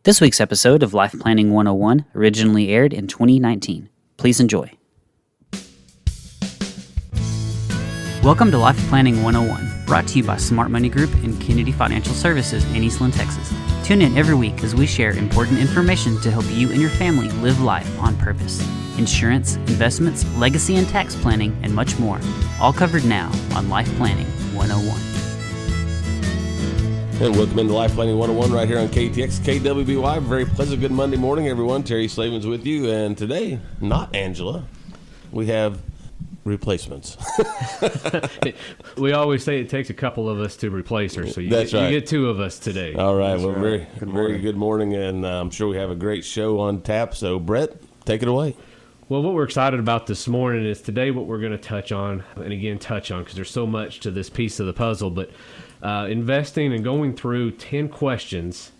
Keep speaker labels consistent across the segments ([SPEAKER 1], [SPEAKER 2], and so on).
[SPEAKER 1] This week's episode of Life Planning 101 originally aired in 2019. Please enjoy. Welcome to Life Planning 101, brought to you by Smart Money Group and Kennedy Financial Services in Eastland, Texas. Tune in every week as we share important information to help you and your family live life on purpose. Insurance, investments, legacy and tax planning, and much more. All covered now on Life Planning 101.
[SPEAKER 2] And welcome into Life Planning 101 right here on KTX, KWBY. Very pleasant, good Monday morning, everyone. Terry Slavin's with you. And today, not Angela, we have replacements.
[SPEAKER 3] We always say it takes a couple of us to replace her, so you get two of us today.
[SPEAKER 2] All right.
[SPEAKER 3] That's
[SPEAKER 2] well,
[SPEAKER 3] right.
[SPEAKER 2] very good morning, and I'm sure we have a great show on tap. So, Brett, take it away.
[SPEAKER 3] Well, what we're excited about this morning is today what we're going to touch on, and again, because there's so much to this piece of the puzzle, but investing and going through 10 questions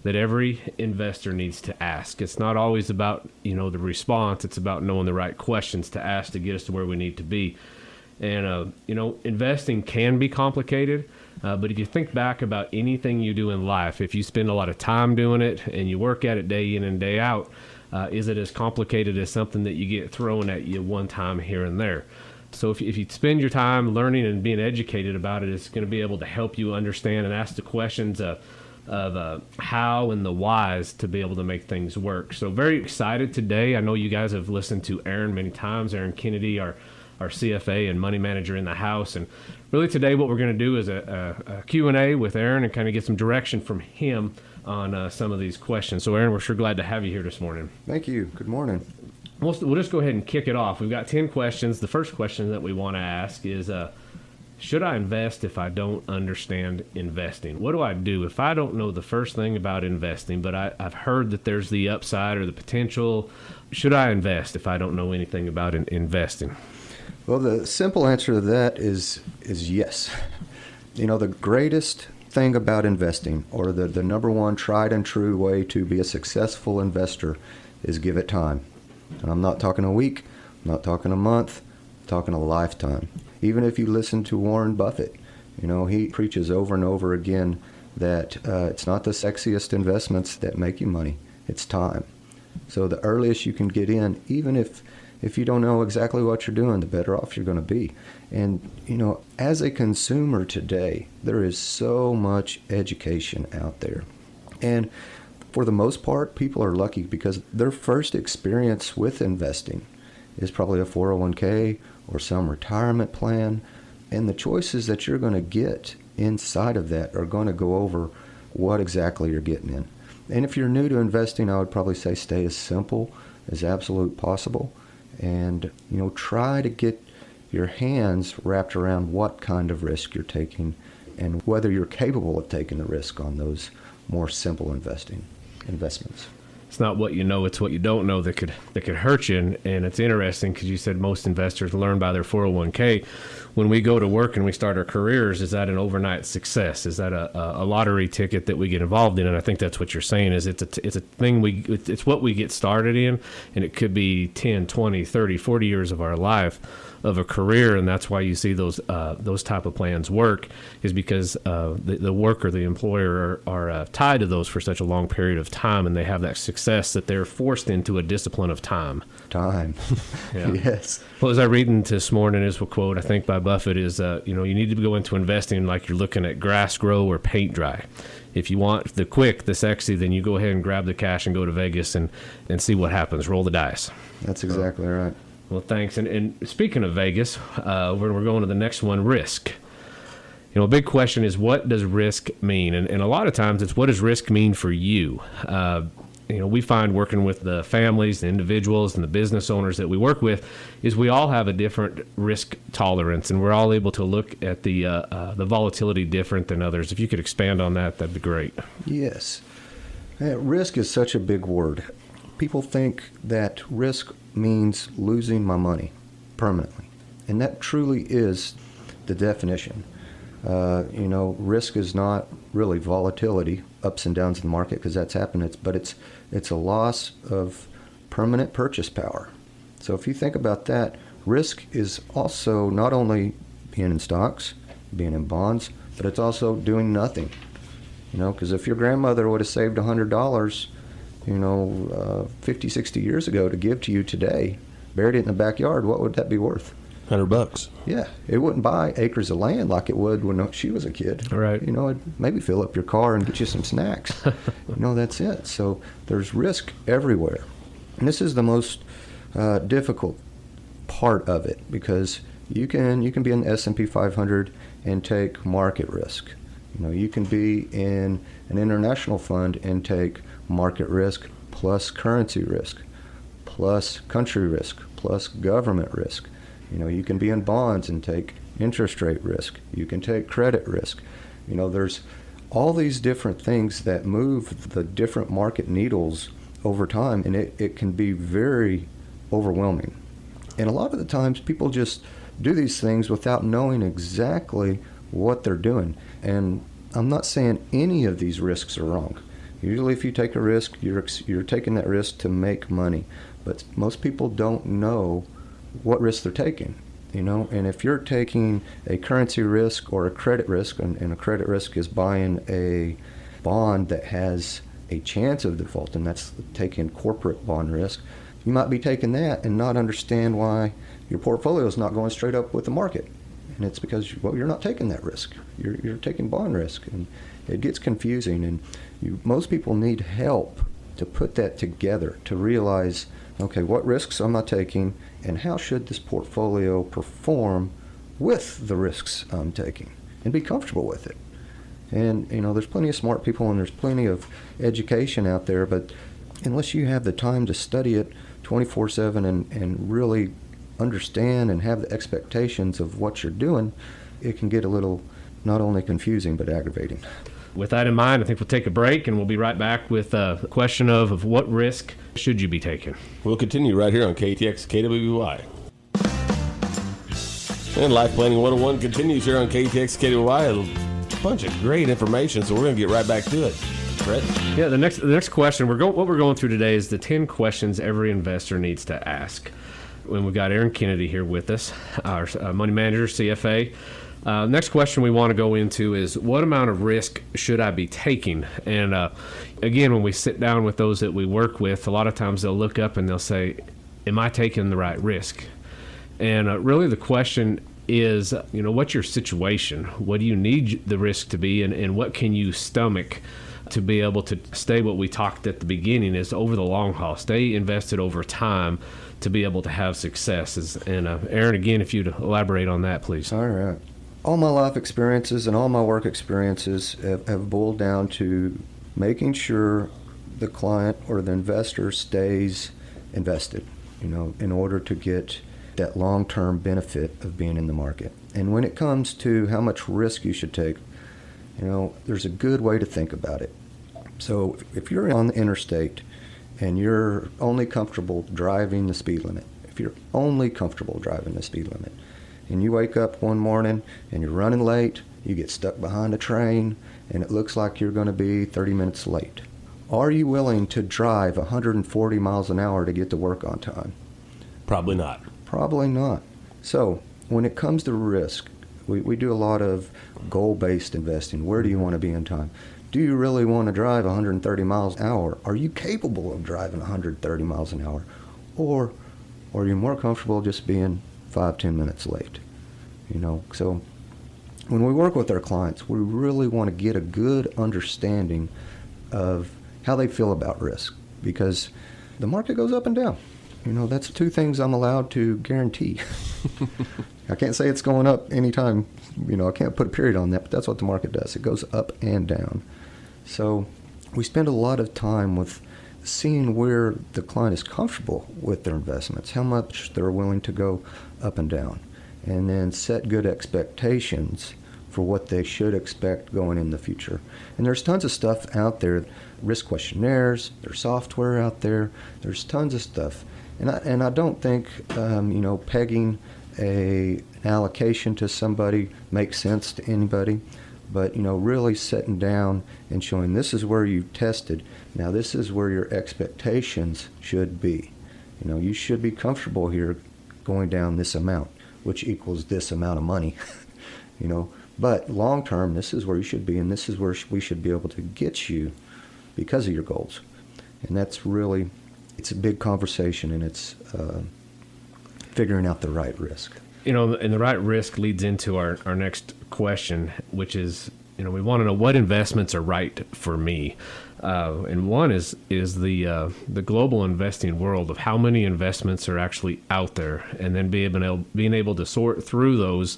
[SPEAKER 3] that every investor needs to ask. It's not always about, the response. It's about knowing the right questions to ask to get us to where we need to be. And, investing can be complicated, but if you think back about anything you do in life, if you spend a lot of time doing it and you work at it day in and day out, is it as complicated as something that you get thrown at you one time here and there? So if you spend your time learning and being educated about it, it's going to be able to help you understand and ask the questions of how and the whys to be able to make things work. So very excited today. I know you guys have listened to Aaron many times, Aaron Kennedy, our CFA and money manager in the house. And really today what we're going to do is a Q&A with Aaron and kind of get some direction from him on some of these questions. So Aaron, we're sure glad to have you here this morning.
[SPEAKER 4] Thank you. Good morning.
[SPEAKER 3] We'll just go ahead and kick it off. We've got 10 questions. The first question that we want to ask is, should I invest if I don't understand investing? What do I do if I don't know the first thing about investing, but I've heard that there's the upside or the potential? Should I invest if I don't know anything about investing?
[SPEAKER 4] Well, the simple answer to that is yes. The greatest thing about investing, or the number one tried and true way to be a successful investor, is give it time. And I'm not talking a week, I'm not talking a month, I'm talking a lifetime. Even if you listen to Warren Buffett, he preaches over and over again that it's not the sexiest investments that make you money, it's time. So the earliest you can get in, even if you don't know exactly what you're doing, the better off you're going to be. And, as a consumer today, there is so much education out there. And for the most part, people are lucky because their first experience with investing is probably a 401k or some retirement plan. And the choices that you're going to get inside of that are going to go over what exactly you're getting in. And if you're new to investing, I would probably say stay as simple as absolute possible. And, try to get your hands wrapped around what kind of risk you're taking and whether you're capable of taking the risk on those more simple investments.
[SPEAKER 3] It's not what you know, it's what you don't know that could hurt you. And it's interesting because you said most investors learn by their 401k. When we go to work and we start our careers, is that an overnight success? Is that a lottery ticket that we get involved in? And I think that's what you're saying is it's a thing it's what we get started in, and it could be 10, 20, 30, 40 years of our life of a career, and that's why you see those type of plans work, is because the worker, the employer are tied to those for such a long period of time, and they have that success that they're forced into a discipline of time.
[SPEAKER 4] Yeah. Yes.
[SPEAKER 3] Well, as I read this morning is a quote, I think by Buffett, is you need to go into investing like you're looking at grass grow or paint dry. If you want the quick, the sexy, then you go ahead and grab the cash and go to Vegas and see what happens. Roll the dice.
[SPEAKER 4] That's exactly right.
[SPEAKER 3] Well, thanks. And speaking of Vegas, we're going to the next one, risk. A big question is, what does risk mean? And a lot of times it's, what does risk mean for you? We find working with the families, the individuals, and the business owners that we work with is we all have a different risk tolerance, and we're all able to look at the volatility different than others. If you could expand on that, that'd be great.
[SPEAKER 4] Yes. Risk is such a big word. People think that risk means losing my money permanently, and that truly is the definition. Risk is not really volatility, ups and downs in the market, because that's happened. But it's a loss of permanent purchase power. So if you think about that, risk is also not only being in stocks, being in bonds, but it's also doing nothing. Because if your grandmother would have saved $100, 50, 60 years ago to give to you today, buried it in the backyard, what would that be worth?
[SPEAKER 2] $100.
[SPEAKER 4] Yeah, it wouldn't buy acres of land like it would when she was a kid.
[SPEAKER 3] Right.
[SPEAKER 4] It'd maybe fill up your car and get you some snacks. That's it. So there's risk everywhere. And this is the most difficult part of it, because you can be in the S&P 500 and take market risk. You can be in an international fund and take market risk plus currency risk, plus country risk, plus government risk. You can be in bonds and take interest rate risk. You can take credit risk. There's all these different things that move the different market needles over time, and it can be very overwhelming. And a lot of the times people just do these things without knowing exactly what they're doing. And I'm not saying any of these risks are wrong. Usually if you take a risk, you're taking that risk to make money. But most people don't know what risk they're taking, and if you're taking a currency risk or a credit risk, and a credit risk is buying a bond that has a chance of default, and that's taking corporate bond risk, you might be taking that and not understand why your portfolio is not going straight up with the market. And it's because, you're not taking that risk. You're taking bond risk, and it gets confusing, and most people need help to put that together, to realize, okay, what risks am I taking, and how should this portfolio perform with the risks I'm taking, and be comfortable with it. And, there's plenty of smart people and there's plenty of education out there, but unless you have the time to study it 24/7 and really understand and have the expectations of what you're doing, it can get a little not only confusing but aggravating.
[SPEAKER 3] With that in mind, I think we'll take a break, and we'll be right back with the question of what risk should you be taking.
[SPEAKER 2] We'll continue right here on KTX KWBY. And Life Planning 101 continues here on KTX KWBY. A bunch of great information, so we're going to get right back to it. Brett?
[SPEAKER 3] Yeah, the next question, what we're going through today is the 10 questions every investor needs to ask. When we've got Aaron Kennedy here with us, our money manager, CFA. Next question we want to go into is, what amount of risk should I be taking? And again, when we sit down with those that we work with, a lot of times they'll look up and they'll say, am I taking the right risk? And really the question is, what's your situation? What do you need the risk to be, and what can you stomach to be able to stay, what we talked at the beginning, is over the long haul, stay invested over time to be able to have successes. And Aaron, again, if you'd elaborate on that, please.
[SPEAKER 4] All right. All my life experiences and all my work experiences have boiled down to making sure the client or the investor stays invested, in order to get that long-term benefit of being in the market. And when it comes to how much risk you should take, there's a good way to think about it. So if you're on the interstate and you're only comfortable driving the speed limit, and you wake up one morning and you're running late, you get stuck behind a train, and it looks like you're going to be 30 minutes late, are you willing to drive 140 miles an hour to get to work on time?
[SPEAKER 2] Probably not.
[SPEAKER 4] Probably not. So when it comes to risk, we do a lot of goal-based investing. Where do you want to be in time? Do you really want to drive 130 miles an hour? Are you capable of driving 130 miles an hour? Or are you more comfortable just being 5-10 minutes late? So when we work with our clients, we really want to get a good understanding of how they feel about risk, because the market goes up and down. That's two things I'm allowed to guarantee. I can't say it's going up anytime, I can't put a period on that, but that's what the market does. It goes up and down. So we spend a lot of time with seeing where the client is comfortable with their investments, how much they're willing to go up and down, and then set good expectations for what they should expect going in the future. And there's tons of stuff out there, risk questionnaires, there's software out there, there's tons of stuff. And I don't think, pegging an allocation to somebody makes sense to anybody. But, really sitting down and showing, this is where you've tested. Now, this is where your expectations should be. You should be comfortable here going down this amount, which equals this amount of money. But long term, this is where you should be, and this is where we should be able to get you because of your goals. And that's really, it's a big conversation, and it's figuring out the right risk.
[SPEAKER 3] And the right risk leads into our next question, which is, we want to know what investments are right for me. And one is the global investing world of how many investments are actually out there, and then being able to sort through those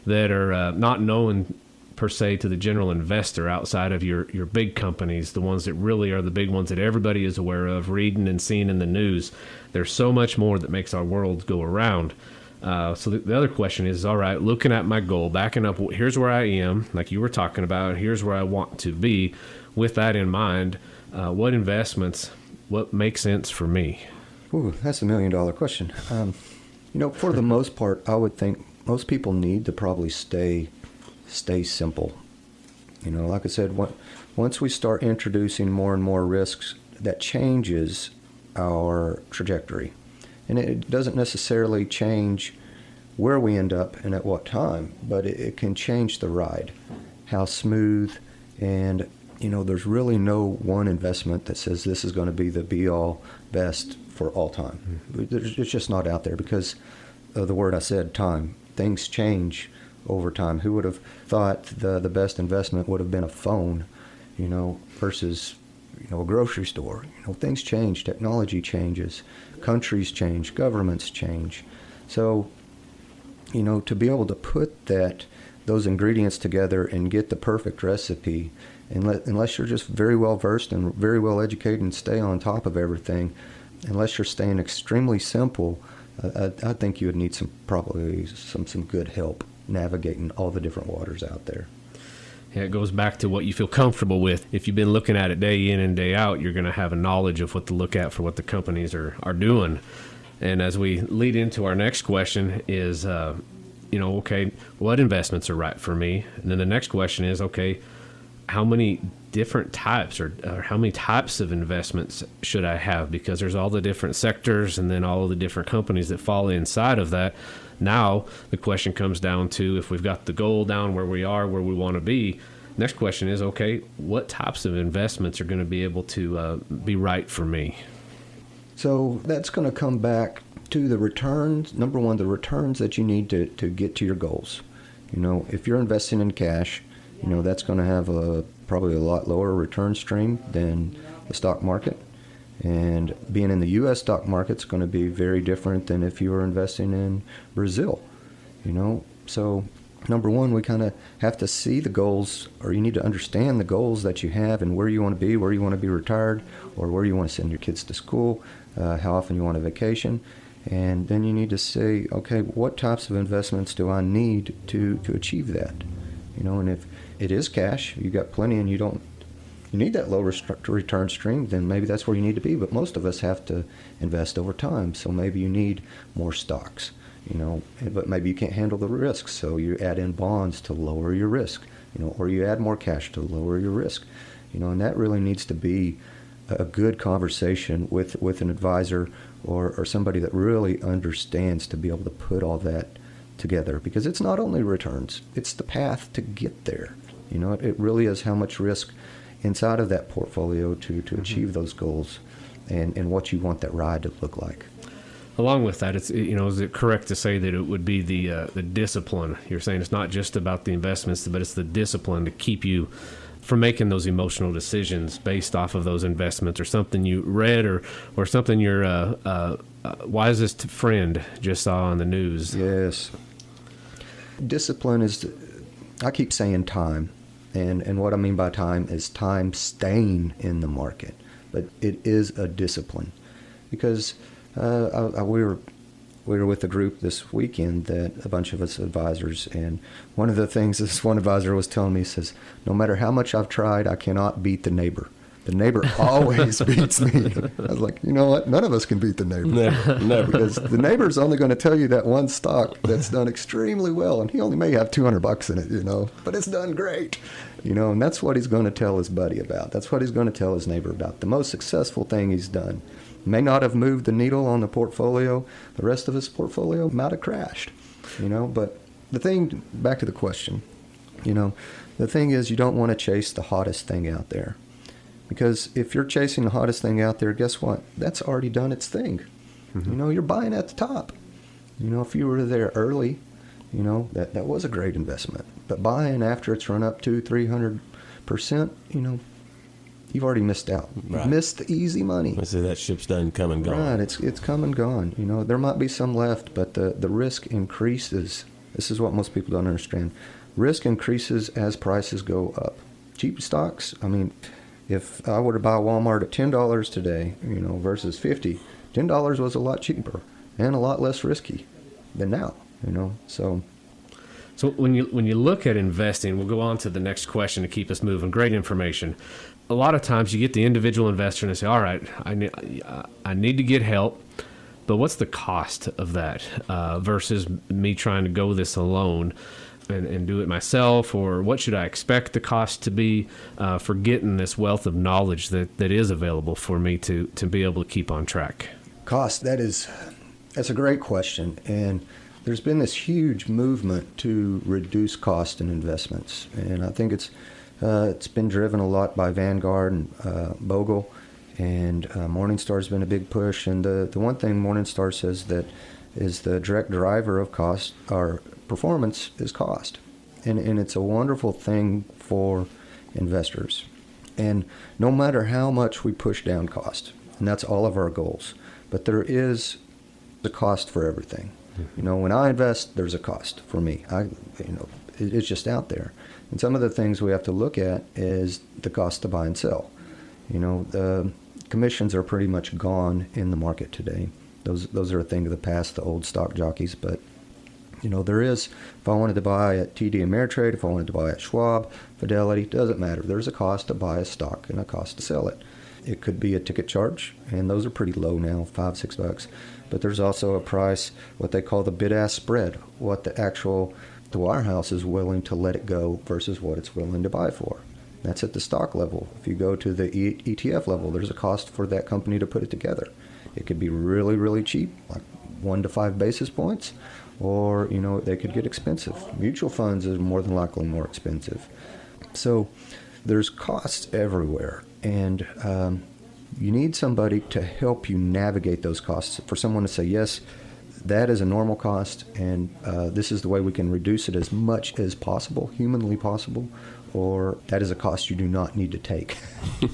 [SPEAKER 3] that are not known per se to the general investor outside of your big companies, the ones that really are the big ones that everybody is aware of, reading and seeing in the news. There's so much more that makes our world go around. So the other question is, all right, looking at my goal, backing up, here's where I am, like you were talking about, here's where I want to be. With that in mind, what investments, what makes sense for me?
[SPEAKER 4] Ooh, that's $1 million question. For the most part, I would think most people need to probably stay simple. Like I said, once we start introducing more and more risks, that changes our trajectory. And it doesn't necessarily change where we end up and at what time, but it can change the ride, how smooth. And, there's really no one investment that says this is going to be the be-all best for all time. It's just not out there because of the word I said, time. Things change over time. Who would have thought the best investment would have been a phone, versus a grocery store? Things change, technology changes, countries change, governments change. So, to be able to put those ingredients together and get the perfect recipe, unless you're just very well versed and very well educated and stay on top of everything, unless you're staying extremely simple, I think you would need probably some good help navigating all the different waters out there.
[SPEAKER 3] Yeah, it goes back to what you feel comfortable with. If you've been looking at it day in and day out, you're going to have a knowledge of what to look at for what the companies are doing. And as we lead into our next question is, okay, what investments are right for me? And then the next question is, okay, how many different types or how many types of investments should I have? Because there's all the different sectors and then all of the different companies that fall inside of that. Now the question comes down to, if we've got the goal down where we are, where we want to be, next question is, okay, what types of investments are going to be able to be right for me? So
[SPEAKER 4] that's going to come back to the returns. Number one, the returns that you need to get to your goals. If you're investing in cash, that's going to have probably a lot lower return stream than the stock market. And being in the U.S. stock market is going to be very different than if you were investing in Brazil. So number one, we kind of have to see the goals, or you need to understand the goals that you have and where you want to be, where you want to be retired, or where you want to send your kids to school, how often you want a vacation. And then you need to say, okay, what types of investments do I need to achieve that? And if it is cash, you got plenty and you need that low return stream, then maybe that's where you need to be. But most of us have to invest over time. So maybe you need more stocks, but maybe you can't handle the risk. So you add in bonds to lower your risk, or you add more cash to lower your risk, and that really needs to be a good conversation with an advisor or somebody that really understands to be able to put all that together, because it's not only returns, it's the path to get there. It really is how much risk inside of that portfolio to achieve those goals and what you want that ride to look like.
[SPEAKER 3] Along with that, it's is it correct to say that it would be the discipline? You're saying it's not just about the investments, but it's the discipline to keep you from making those emotional decisions based off of those investments, or something you read, or something your wisest friend just saw on the news.
[SPEAKER 4] Yes. Discipline is, I keep saying time, and what I mean by time is time staying in the market, but it is a discipline, because we were with a group this weekend, that a bunch of us advisors, and one of the things this one advisor was telling me, says, no matter how much I've tried, I cannot beat the neighbor. The neighbor always beats me. I was like, you know what? None of us can beat the neighbor. Never. Because the neighbor's only going to tell you that one stock that's done extremely well, and he only may have $200 in it, but it's done great. And that's what he's going to tell his buddy about. That's what he's going to tell his neighbor about. The most successful thing he's done. May not have moved the needle on the portfolio. The rest of his portfolio might have crashed, But the thing, back to the question, You know, the thing is, you don't want to chase the hottest thing out there. Because if you're chasing the hottest thing out there, guess what? That's already done its thing. You know, you're buying at the top. You know, if you were there early, you know, that was a great investment. But buying after it's run up 200-300%, you know, you've already missed out.
[SPEAKER 2] Right.
[SPEAKER 4] You've missed the easy money.
[SPEAKER 2] I say that ship's done come and gone.
[SPEAKER 4] Right, it's come and gone. You know, there might be some left, but the risk increases. This is what most people don't understand. Risk increases as prices go up. Cheap stocks, I mean, if I were to buy Walmart at $10 today, you know, versus $50, $10 was a lot cheaper and a lot less risky than now, you know. So
[SPEAKER 3] when you look at investing, we'll go on to the next question to keep us moving. Great information. A lot of times you get the individual investor and they say, all right, I need to get help, but what's the cost of that versus me trying to go this alone and do it myself, or what should I expect the cost to be for getting this wealth of knowledge that is available for me to be able to keep on track?
[SPEAKER 4] Cost, that's a great question. And there's been this huge movement to reduce cost in investments. And I think it's been driven a lot by Vanguard and Bogle, and Morningstar's been a big push. And the one thing Morningstar says that is the direct driver of cost or performance is cost. And it's a wonderful thing for investors. And no matter how much we push down cost, and that's all of our goals, but there is the cost for everything. You know, when I invest, there's a cost for me. It's just out there. And some of the things we have to look at is the cost to buy and sell. You know, the commissions are pretty much gone in the market today. Those are a thing of the past, the old stock jockeys. But, you know, there is, if I wanted to buy at TD Ameritrade, if I wanted to buy at Schwab, Fidelity, doesn't matter. There's a cost to buy a stock and a cost to sell it. It could be a ticket charge, and those are pretty low now, $5-6. But there's also a price, what they call the bid-ask spread, what the wirehouse is willing to let it go versus what it's willing to buy for. That's at the stock level. If you go to the ETF level, there's a cost for that company to put it together. It could be really, really cheap, like 1 to 5 basis points, or, you know, they could get expensive. Mutual funds is more than likely more expensive. So there's costs everywhere, and you need somebody to help you navigate those costs. For someone to say, yes, that is a normal cost, and this is the way we can reduce it as much as possible, humanly possible, or that is a cost you do not need to take.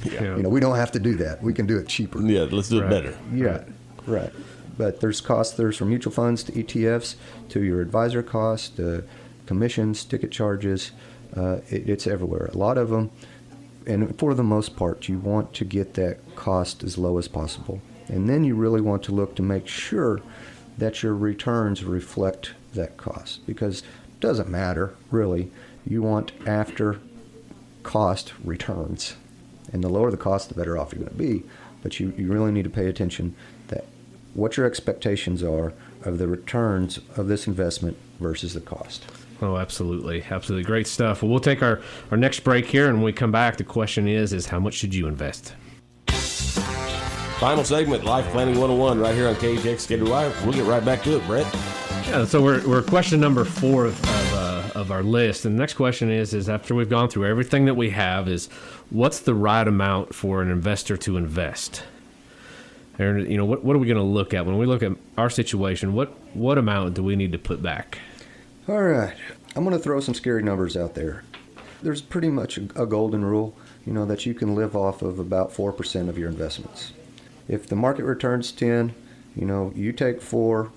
[SPEAKER 3] Yeah.
[SPEAKER 4] You know, we don't have to do that. We can do it cheaper.
[SPEAKER 2] Yeah, let's do it better.
[SPEAKER 4] Yeah, right. But there's costs. There's from mutual funds to ETFs to your advisor costs, to commissions, ticket charges. It's everywhere. A lot of them, and for the most part, you want to get that cost as low as possible. And then you really want to look to make sure that your returns reflect that cost, because it doesn't matter, really. You want after cost returns. And the lower the cost, the better off you're going to be. But you really need to pay attention that what your expectations are of the returns of this investment versus the cost.
[SPEAKER 3] Oh, absolutely. Absolutely. Great stuff. Well, we'll take our next break here, and when we come back, the question is how much should you invest?
[SPEAKER 2] Final segment, Life Planning 101, right here on KTX KDY. We'll get right back to it, Brett.
[SPEAKER 3] Yeah, so we're question number 4 of our list, and the next question is after we've gone through everything that we have, is what's the right amount for an investor to invest? And, you know, what are we going to look at when we look at our situation? What amount do we need to put back?
[SPEAKER 4] All right. I'm going to throw some scary numbers out there. There's pretty much a golden rule, you know, that you can live off of about 4% of your investments. If the market returns 10, you know, you take 4,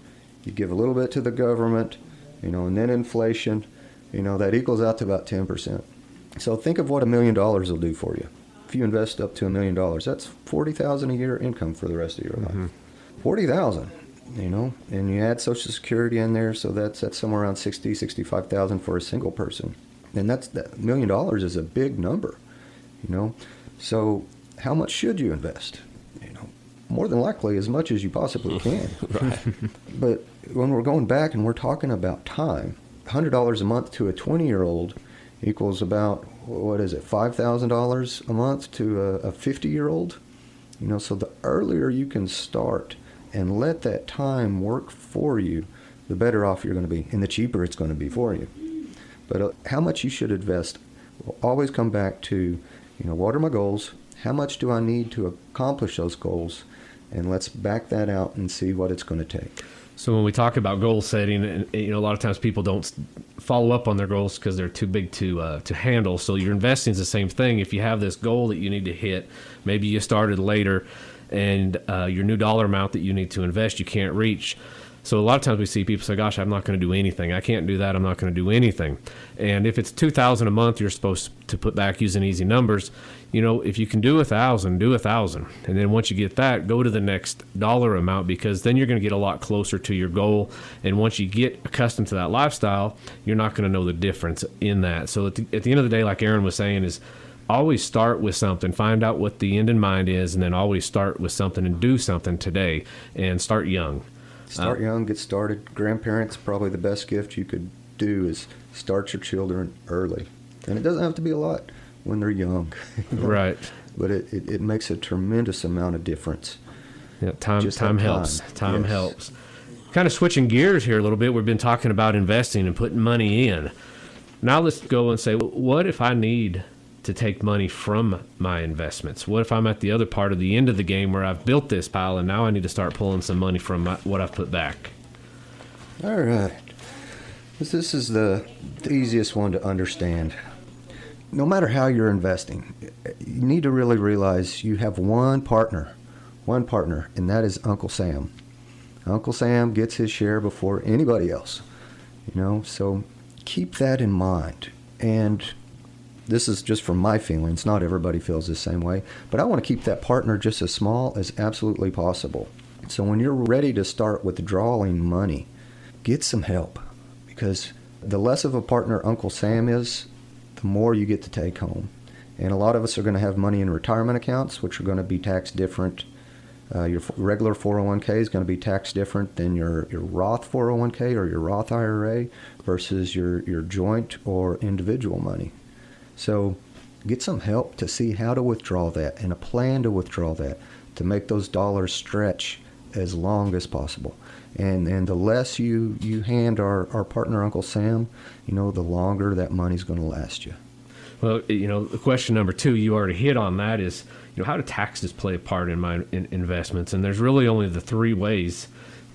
[SPEAKER 4] you give a little bit to the government, you know, and then inflation, you know, that equals out to about 10%. So think of what $1 million will do for you. If you invest up to $1 million, that's $40,000 a year income for the rest of your life. $40,000, you know, and you add Social Security in there, so that's somewhere around $65,000 for a single person. And that $1 million is a big number, you know. So how much should you invest? You know, more than likely as much as you possibly can.
[SPEAKER 2] Right.
[SPEAKER 4] But when we're going back and we're talking about time, $100 a month to a 20-year-old equals about, what is it, $5,000 a month to a 50-year-old? You know, so the earlier you can start and let that time work for you, the better off you're going to be, and the cheaper it's going to be for you. But how much you should invest will always come back to, what are my goals? How much do I need to accomplish those goals? And let's back that out and see what it's going to take.
[SPEAKER 3] So when we talk about goal setting, and a lot of times people don't follow up on their goals because they're too big to handle. So your investing is the same thing. If you have this goal that you need to hit, maybe you started later, and your new dollar amount that you need to invest you can't reach. So a lot of times we see people say, gosh, I'm not going to do anything. I can't do that. I'm not going to do anything. And if it's $2,000 a month, you're supposed to put back using easy numbers. If you can do 1,000, do 1,000. And then once you get that, go to the next dollar amount, because then you're going to get a lot closer to your goal. And once you get accustomed to that lifestyle, you're not going to know the difference in that. So at the end of the day, like Aaron was saying, is always start with something, find out what the end in mind is, and then always start with something and do something today, and start young.
[SPEAKER 4] Start young, get started. Grandparents, probably the best gift you could do is start your children early. And it doesn't have to be a lot when they're young.
[SPEAKER 3] Right.
[SPEAKER 4] But it makes a tremendous amount of difference.
[SPEAKER 3] Yeah, time helps. Time
[SPEAKER 4] Yes.
[SPEAKER 3] helps. Kind of switching gears here a little bit, we've been talking about investing and putting money in. Now let's go and say, what if I need to take money from my investments? What if I'm at the other part of the end of the game where I've built this pile and now I need to start pulling some money from what I've put back?
[SPEAKER 4] All right. This is the easiest one to understand. No matter how you're investing, you need to really realize you have one partner, and that is Uncle Sam. Uncle Sam gets his share before anybody else, so keep that in mind. And this is just from my feelings. Not everybody feels the same way, but I want to keep that partner just as small as absolutely possible. So when you're ready to start withdrawing money, get some help, because the less of a partner Uncle Sam is, the more you get to take home. And a lot of us are going to have money in retirement accounts, which are going to be taxed different. Your regular 401k is going to be taxed different than your Roth 401k or your Roth IRA versus your joint or individual money. So get some help to see how to withdraw that and a plan to withdraw that to make those dollars stretch as long as possible. And the less you hand our partner Uncle Sam, the longer that money's going to last you.
[SPEAKER 3] Well, the question number 2, you already hit on that, is, how do taxes play a part in my investments? And there's really only the 3 ways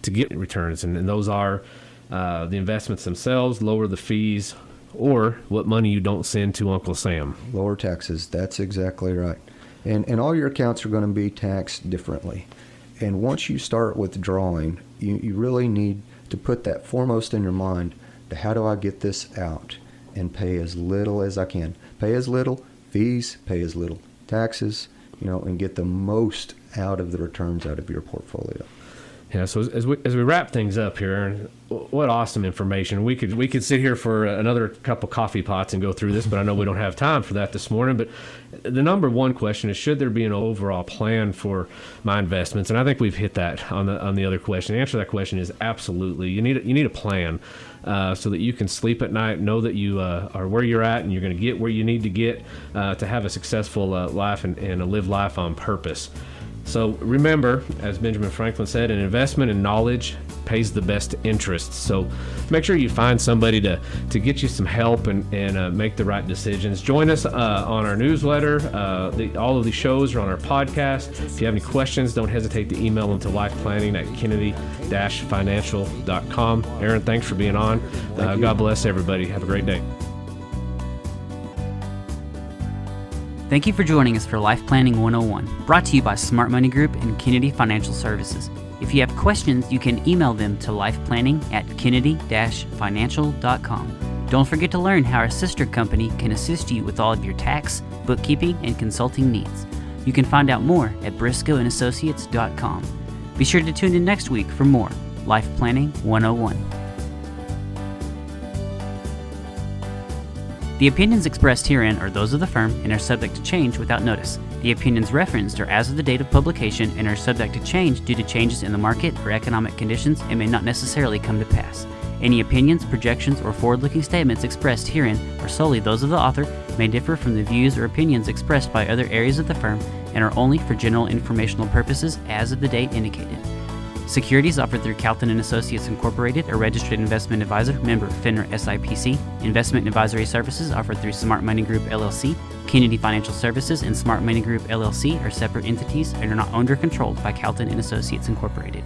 [SPEAKER 3] to get returns, and those are the investments themselves, lower the fees, or what money you don't send to Uncle Sam.
[SPEAKER 4] Lower taxes, that's exactly right. And all your accounts are going to be taxed differently. And once you start withdrawing, you really need to put that foremost in your mind to how do I get this out and pay as little as I can. Pay as little fees, pay as little taxes, and get the most out of the returns out of your portfolio.
[SPEAKER 3] Yeah, so as we wrap things up here, Aaron, what awesome information. We could sit here for another couple coffee pots and go through this, but I know we don't have time for that this morning. But the number one question is, should there be an overall plan for my investments? And I think we've hit that on the other question. The answer to that question is absolutely. You need a plan so that you can sleep at night, know that you are where you're at, and you're going to get where you need to get to have a successful life and live life on purpose. So remember, as Benjamin Franklin said, an investment in knowledge pays the best interest. So make sure you find somebody to get you some help and make the right decisions. Join us on our newsletter. All of the shows are on our podcast. If you have any questions, don't hesitate to email them to lifeplanning@kennedy-financial.com. Aaron, thanks for being on. God bless everybody. Have a great day.
[SPEAKER 1] Thank you for joining us for Life Planning 101, brought to you by Smart Money Group and Kennedy Financial Services. If you have questions, you can email them to lifeplanning@kennedy-financial.com. Don't forget to learn how our sister company can assist you with all of your tax, bookkeeping, and consulting needs. You can find out more at briscoeandassociates.com. Be sure to tune in next week for more Life Planning 101. The opinions expressed herein are those of the firm and are subject to change without notice. The opinions referenced are as of the date of publication and are subject to change due to changes in the market or economic conditions and may not necessarily come to pass. Any opinions, projections, or forward-looking statements expressed herein are solely those of the author, may differ from the views or opinions expressed by other areas of the firm, and are only for general informational purposes as of the date indicated. Securities offered through Calton and Associates Incorporated, a registered investment advisor, member FINRA SIPC. Investment advisory services offered through Smart Money Group LLC. Kennedy Financial Services and Smart Money Group LLC are separate entities and are not owned or controlled by Calton and Associates Incorporated.